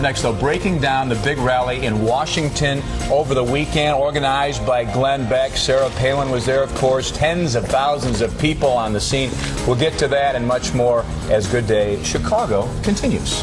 next, though, breaking down the big rally in Washington over the weekend, organized by Glenn Beck. Sarah Palin was there, of course. Tens of thousands of people on the scene. We'll get to that and much more as Good Day Chicago continues.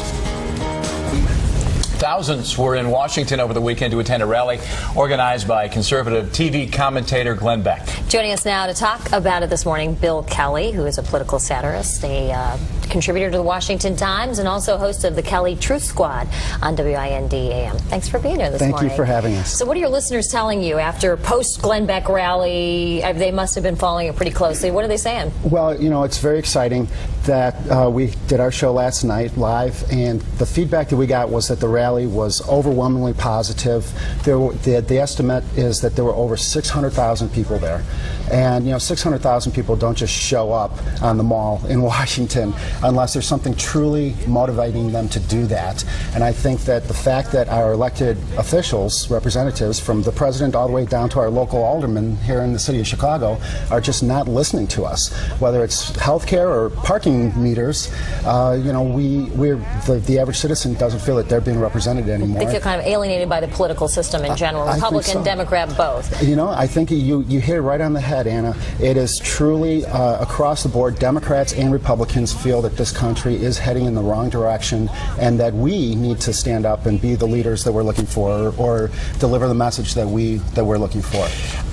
Thousands were in Washington over the weekend to attend a rally organized by conservative TV commentator Glenn Beck. Joining us now to talk about it this morning, Bill Kelly, who is a political satirist, a contributor to the Washington Times, and also host of the Kelly Truth Squad on WIND AM. Thanks for being here this morning. Thank you for having us. So what are your listeners telling you after post-Glenn Beck rally? They must have been following it pretty closely. What are they saying? Well, you know, it's very exciting that we did our show last night live, and the feedback that we got was that the rally was overwhelmingly positive. The estimate is that there were over 600,000 people there. And, you know, 600,000 people don't just show up on the mall in Washington unless there's something truly motivating them to do that. And I think that the fact that our elected officials, representatives, from the president all the way down to our local aldermen here in the city of Chicago, are just not listening to us. Whether it's health care or parking meters, you know, the average citizen doesn't feel that they're being represented anymore. They feel kind of alienated by the political system in general, Republican, Democrat, both. You know, I think you hit it right on the head, Anna. It is truly across the board, Democrats and Republicans feel that this country is heading in the wrong direction and that we need to stand up and be the leaders that we're looking for, or deliver the message that we're looking for.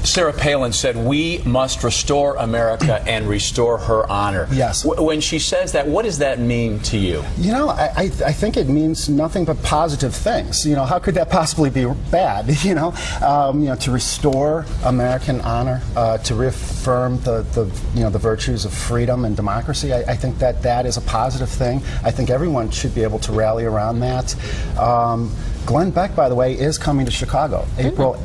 Sarah Palin said we must restore America and restore her honor. Yes. When she says that, what does that mean to you? You know, I think it means nothing but positive things. You know, how could that possibly be bad? You know, to restore American honor, to reaffirm the virtues of freedom and democracy. I think that is a positive thing. I think everyone should be able to rally around that. Glenn Beck, by the way, is coming to Chicago, September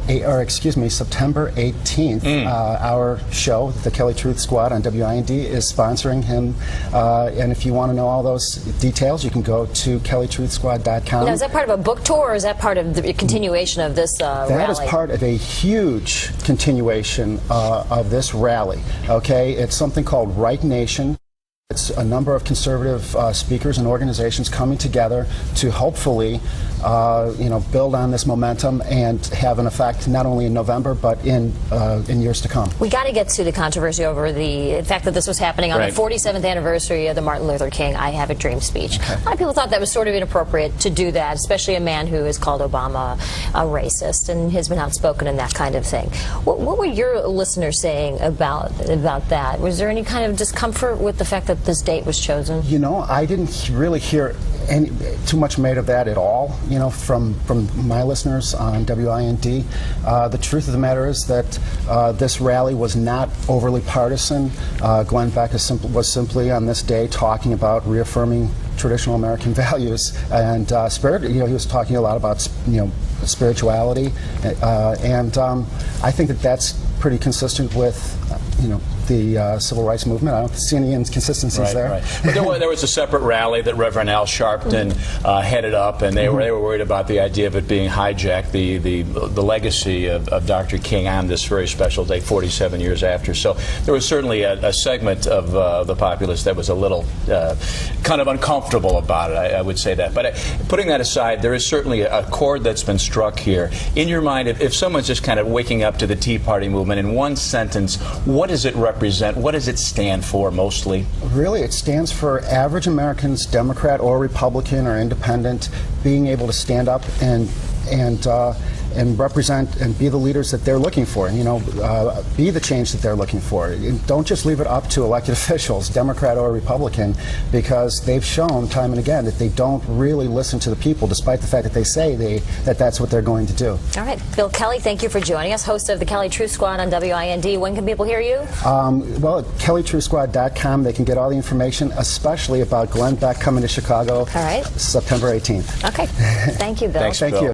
18th. Our show, the Kelly Truth Squad on WIND, is sponsoring him. And if you want to know all those details, you can go to kellytruthsquad.com. Now, is that part of a book tour, or is that part of the continuation of this rally? That is part of a huge continuation of this rally. Okay, it's something called Right Nation. It's a number of conservative speakers and organizations coming together to hopefully, build on this momentum and have an effect not only in November but in years to come. We got to get to the controversy over the fact that this was happening on the 47th anniversary of the Martin Luther King "I Have a Dream" speech. Okay. A lot of people thought that was sort of inappropriate to do that, especially a man who has called Obama a racist and has been outspoken and that kind of thing. What were your listeners saying about that? Was there any kind of discomfort with the fact that this date was chosen? You know, I didn't really hear too much made of that at all, you know, from my listeners on WIND. The truth of the matter is that this rally was not overly partisan. Glenn Beck was simply on this day talking about reaffirming traditional American values and spirit. You know, he was talking a lot about spirituality, and I think that that's pretty consistent with the civil rights movement. I don't see any inconsistencies there. Right. But there was a separate rally that Reverend Al Sharpton headed up, and they were worried about the idea of it being hijacked, the legacy of Dr. King on this very special day, 47 years after. So there was certainly a segment of the populace that was a little kind of uncomfortable about it. I would say that. But putting that aside, there is certainly a chord that's been struck here. In your mind, if someone's just kind of waking up to the Tea Party movement, in one sentence, what does it represent? What does it stand for mostly? Really, it stands for average Americans, Democrat or Republican or independent, being able to stand up and represent and be the leaders that they're looking for, and be the change that they're looking for. And don't just leave it up to elected officials, Democrat or Republican, because they've shown time and again that they don't really listen to the people, despite the fact that they say that's what they're going to do. All right, Bill Kelly, thank you for joining us, host of the Kelly Truth Squad on WIND. When can people hear you? Well, at kellytruthsquad.com, they can get all the information, especially about Glenn Beck coming to Chicago, all right, September 18th. Okay, thank you, Bill. Thanks, Bill. Thank you.